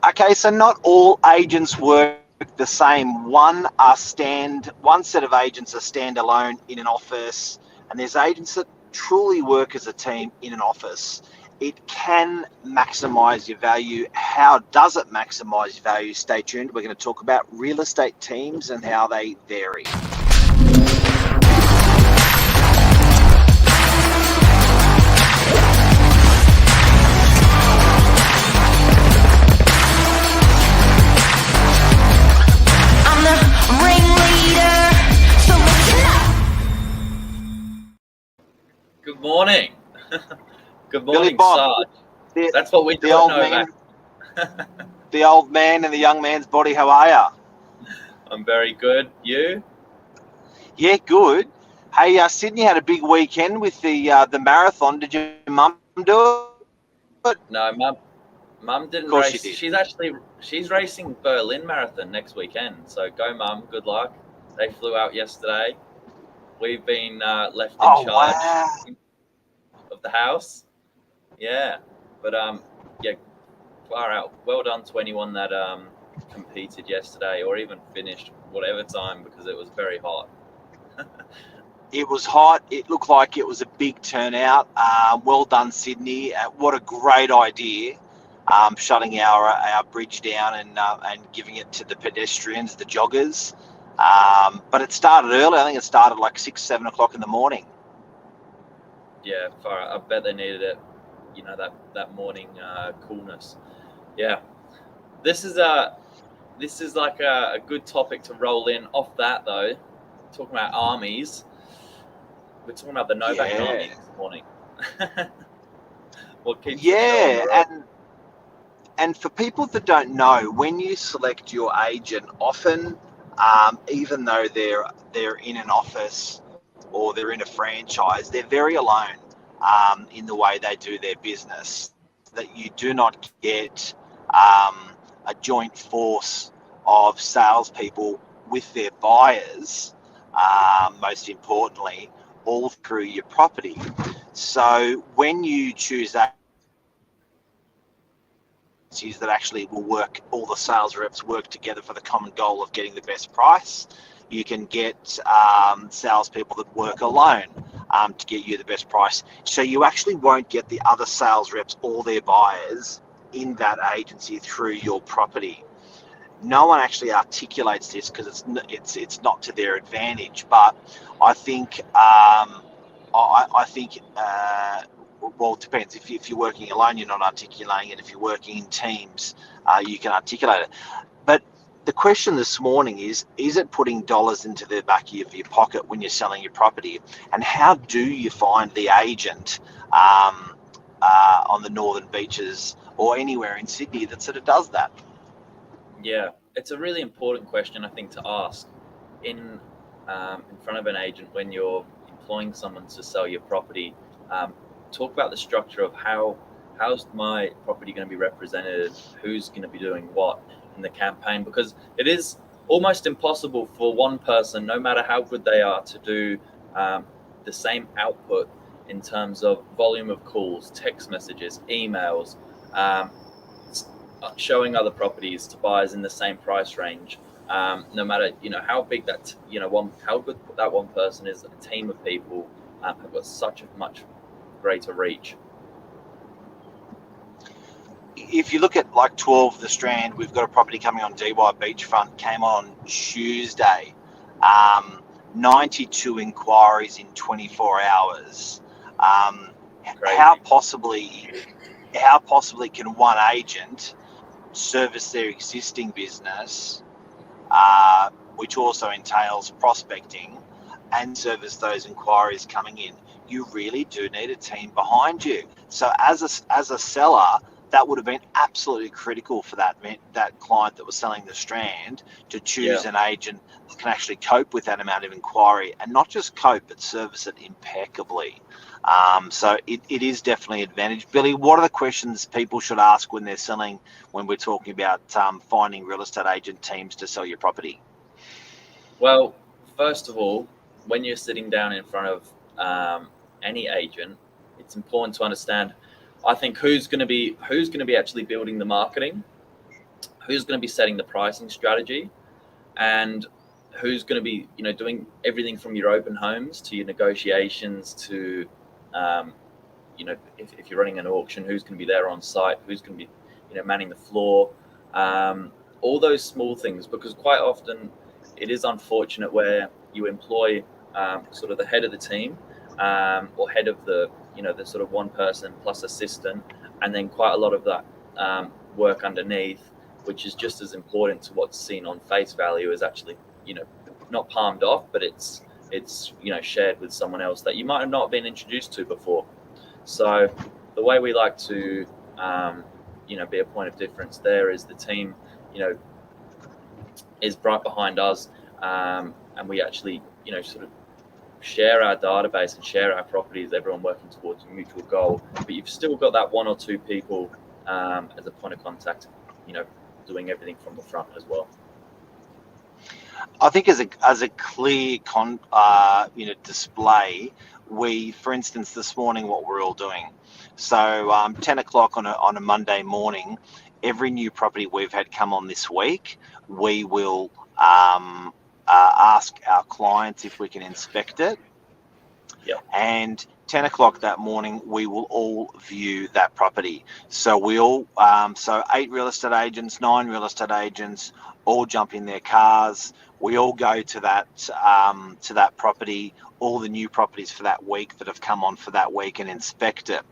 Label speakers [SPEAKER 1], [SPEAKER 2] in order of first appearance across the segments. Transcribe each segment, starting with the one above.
[SPEAKER 1] Okay, so not all agents work the same. One set of agents are standalone in an office, and there's agents that truly work as a team in an office. It can maximize your value. How does it maximize your value? Stay tuned. We're going to talk about real estate teams and how they vary.
[SPEAKER 2] Good morning. Good morning,
[SPEAKER 1] Bob,
[SPEAKER 2] Sarge. That's what we do.
[SPEAKER 1] The old man and the young man's body. How are you?
[SPEAKER 2] I'm very good. You?
[SPEAKER 1] Yeah, good. Hey, Sydney had a big weekend with the marathon. Did your mum do it?
[SPEAKER 2] No, Mum didn't
[SPEAKER 1] Of course
[SPEAKER 2] race.
[SPEAKER 1] she did.
[SPEAKER 2] She's racing Berlin Marathon next weekend. So go, Mum. Good luck. They flew out yesterday. We've been left in charge of the house. Yeah, but yeah, far out. Well done to anyone that competed yesterday or even finished whatever time, because it was very hot.
[SPEAKER 1] It was hot. It looked like it was a big turnout. Well done, Sydney. What a great idea. Shutting our bridge down and giving it to the pedestrians, the joggers. But it started early. I think it started like 6, 7 o'clock in the morning.
[SPEAKER 2] Yeah, far out. I bet they needed it. You know, that morning coolness. Yeah, this is like a good topic to roll in. Off that though, talking about armies. We're talking about the Novak army this morning. What keeps
[SPEAKER 1] and for people that don't know, when you select your agent, often, even though they're in an office or they're in a franchise, they're very alone in the way they do their business. That you do not get a joint force of salespeople with their buyers, most importantly, all through your property. So when you choose that actually will work, all the sales reps work together for the common goal of getting the best price. You can get salespeople that work alone to get you the best price. So you actually won't get the other sales reps or their buyers in that agency through your property. No one actually articulates this because it's not to their advantage. But I think well, it depends. If you're working alone, you're not articulating it. If you're working in teams, you can articulate it. But the question this morning is it putting dollars into the back of your pocket when you're selling your property? And how do you find the agent on the northern beaches or anywhere in Sydney that sort of does that?
[SPEAKER 2] Yeah, it's a really important question, I think, to ask in front of an agent when you're employing someone to sell your property. Talk about the structure of how's my property going to be represented, who's going to be doing what in the campaign, because it is almost impossible for one person, no matter how good they are, to do the same output in terms of volume of calls, text messages, emails, showing other properties to buyers in the same price range. No matter how big that how good that one person is, a team of people have got such a much greater reach.
[SPEAKER 1] If you look at like 12 The Strand, we've got a property coming on DY Beachfront, came on Tuesday. 92 inquiries in 24 hours. How possibly can one agent service their existing business, which also entails prospecting, and service those inquiries coming in? You really do need a team behind you. So as a seller, that would have been absolutely critical for that client that was selling the Strand to choose an agent that can actually cope with that amount of inquiry, and not just cope, but service it impeccably. So it is definitely an advantage. Billy, what are the questions people should ask when they're selling, when we're talking about finding real estate agent teams to sell your property?
[SPEAKER 2] Well, first of all, when you're sitting down in front of any agent, it's important to understand, I think, who's going to be actually building the marketing, who's going to be setting the pricing strategy, and who's going to be, doing everything from your open homes to your negotiations to, if you're running an auction, who's going to be there on site, who's going to be, manning the floor, all those small things, because quite often it is unfortunate where you employ sort of the head of the team, or head of the, the sort of one person plus assistant, and then quite a lot of that work underneath, which is just as important to what's seen on face value, is actually, not palmed off, but it's shared with someone else that you might have not been introduced to before. So the way we like to be a point of difference there is the team is right behind us, and we actually sort of share our database and share our properties, everyone working towards a mutual goal, but you've still got that one or two people as a point of contact, doing everything from the front as well.
[SPEAKER 1] I think as a clear display, we, for instance, this morning, what we're all doing. So 10 o'clock on a Monday morning, every new property we've had come on this week, we will ask our clients if we can inspect it.
[SPEAKER 2] Yep.
[SPEAKER 1] And 10 o'clock that morning, we will all view that property. So we all, so 8 real estate agents, 9 real estate agents, all jump in their cars. We all go to that property, all the new properties for that week that have come on for that week, and inspect it.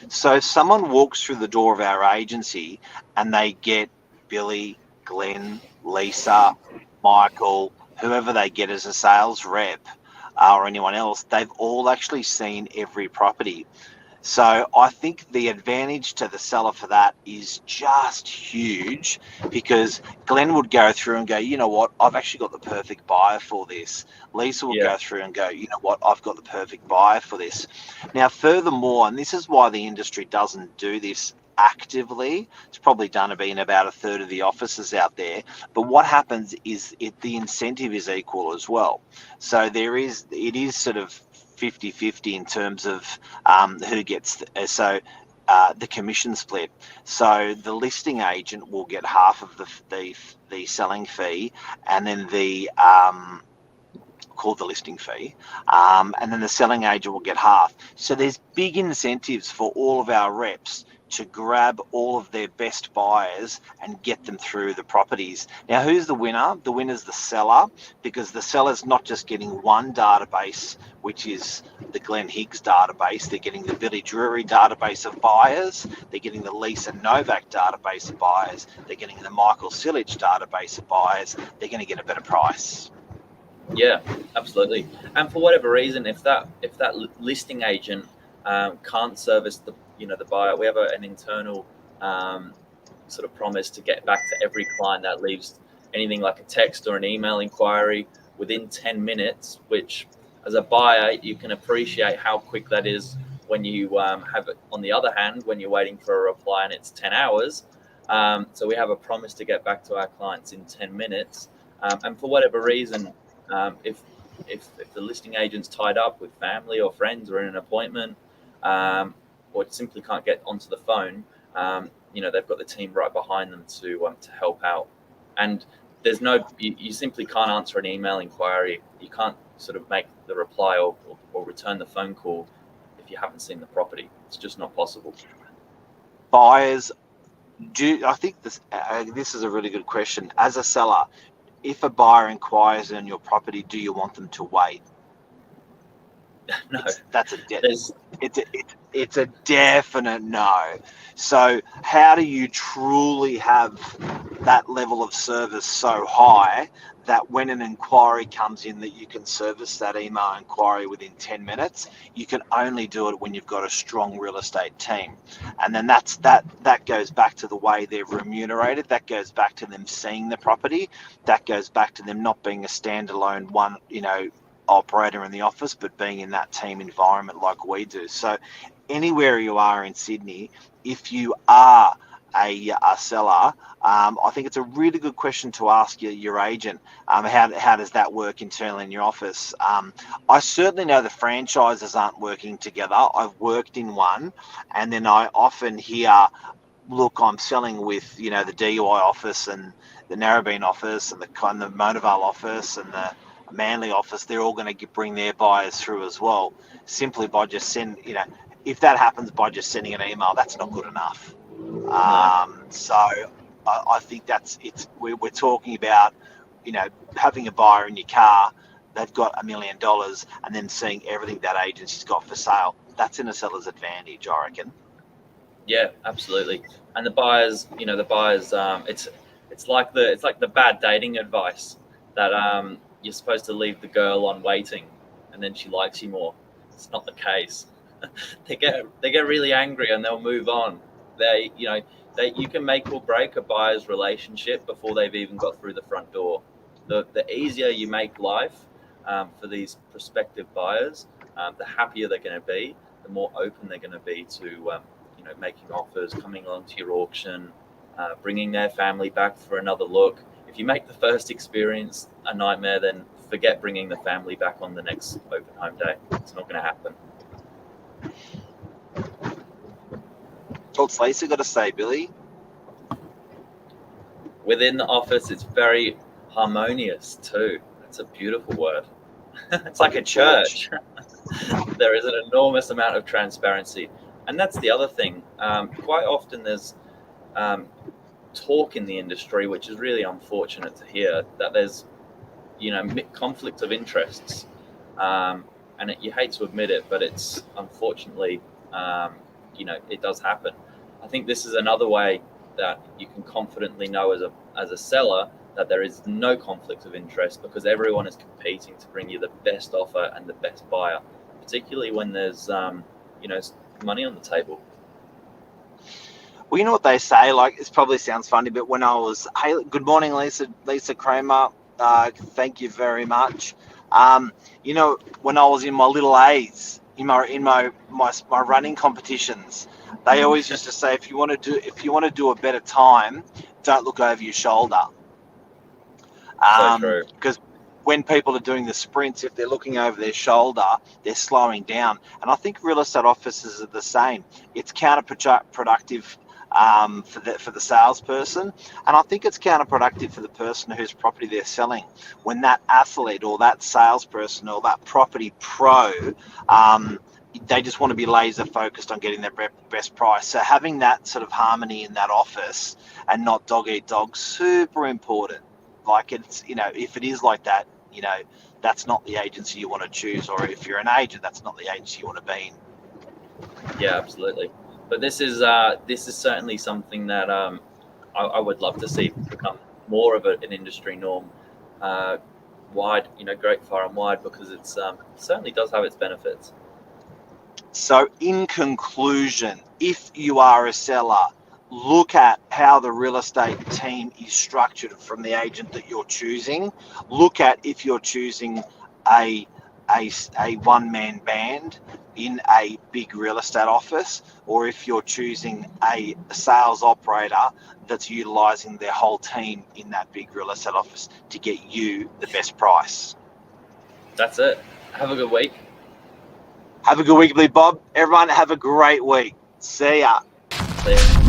[SPEAKER 1] So if someone walks through the door of our agency and they get Billy, Glenn, Lisa, Michael, whoever they get as a sales rep, or anyone else, they've all actually seen every property. So I think the advantage to the seller for that is just huge, because Glenn would go through and go, you know what, I've actually got the perfect buyer for this. Lisa will go through and go, you know what, I've got the perfect buyer for this. Now, furthermore, and this is why the industry doesn't do this actively, it's probably done in about a third of the offices out there, but what happens is the incentive is equal as well. So it is sort of 50-50 in terms of who gets the commission split. So the listing agent will get half of the selling fee, and then called the listing fee, and then the selling agent will get half. So there's big incentives for all of our reps to grab all of their best buyers and get them through the properties. Now, who's the winner? The winner's the seller, because the seller's not just getting one database, which is the Glenn Higgs database. They're getting the Billy DRURY database of buyers. They're getting the Lisa Novak database of buyers. They're getting the Michael Silich database of buyers. They're going to get a better price.
[SPEAKER 2] Yeah, absolutely. And for whatever reason, if that listing agent can't service the buyer, we have an internal sort of promise to get back to every client that leaves anything like a text or an email inquiry within 10 minutes, which as a buyer, you can appreciate how quick that is when you have it. On the other hand, when you're waiting for a reply and it's 10 hours. So we have a promise to get back to our clients in 10 minutes. And for whatever reason, if the listing agent's tied up with family or friends or in an appointment, or simply can't get onto the phone, they've got the team right behind them to help out. And there's you simply can't answer an email inquiry. You can't sort of make the reply or return the phone call if you haven't seen the property. It's just not possible.
[SPEAKER 1] Buyers I think this is a really good question. As a seller, if a buyer inquires on your property, do you want them to wait?
[SPEAKER 2] No,
[SPEAKER 1] it's a definite no. So how do you truly have that level of service so high that when an inquiry comes in, that you can service that email inquiry within 10 minutes? You can only do it when you've got a strong real estate team. And then that goes back to the way they're remunerated. That goes back to them seeing the property. That goes back to them not being a standalone one, operator in the office, but being in that team environment like we do. So anywhere you are in Sydney, if you are a seller, I think it's a really good question to ask your agent. How does that work internally in your office? I certainly know the franchises aren't working together. I've worked in one, and then I often hear look, I'm selling with, the DUI office and the Narrabeen office and the Motorvale office and the Manly office, they're all going to bring their buyers through as well, simply by just if that happens by just sending an email, that's not good enough. So I think we're talking about, having a buyer in your car, they've got $1 million, and then seeing everything that agency's got for sale. That's in a seller's advantage, I reckon.
[SPEAKER 2] Yeah, absolutely. And the buyers, it's like the bad dating advice that you're supposed to leave the girl on waiting, and then she likes you more. It's not the case. They get really angry and they'll move on. You can make or break a buyer's relationship before they've even got through the front door. The easier you make life for these prospective buyers, the happier they're going to be, the more open they're going to be to making offers, coming onto your auction, bringing their family back for another look. If you make the first experience a nightmare, then forget bringing the family back on the next open home day. It's not going to happen.
[SPEAKER 1] What's Lisa got to say, Billy?
[SPEAKER 2] Within the office, it's very harmonious too. It's a beautiful word. It's like a church. There is an enormous amount of transparency. And that's the other thing. Quite often there's talk in the industry, which is really unfortunate to hear, that there's, conflict of interests. And you hate to admit it, but it's unfortunately, it does happen. I think this is another way that you can confidently know as a seller that there is no conflict of interest, because everyone is competing to bring you the best offer and the best buyer, particularly when there's, money on the table.
[SPEAKER 1] Well, you know what they say, it probably sounds funny, but when I was, hey, good morning, Lisa Kramer, thank you very much. When I was in my little A's, in my running competitions, they always used to say, if you want to do a better time, don't look over your shoulder.
[SPEAKER 2] So true.
[SPEAKER 1] Because when people are doing the sprints, if they're looking over their shoulder, they're slowing down. And I think real estate offices are the same. It's counterproductive for the salesperson, and I think it's counterproductive for the person whose property they're selling. When that athlete or that salesperson or that property pro, they just want to be laser focused on getting their best price. So having that sort of harmony in that office and not dog eat dog, super important. If it is like that, that's not the agency you want to choose, or if you're an agent, that's not the agency you want to be in.
[SPEAKER 2] Yeah, absolutely. But this is certainly something that I would love to see become more of an industry norm, wide, great far and wide, because it's certainly does have its benefits.
[SPEAKER 1] So in conclusion, if you are a seller, look at how the real estate team is structured from the agent that you're choosing. Look at if you're choosing a one-man band in a big real estate office, or if you're choosing a sales operator that's utilizing their whole team in that big real estate office to get you the best price.
[SPEAKER 2] That's it. Have a good week.
[SPEAKER 1] Have a good week, Bob. Everyone have a great week. See ya.
[SPEAKER 2] See ya.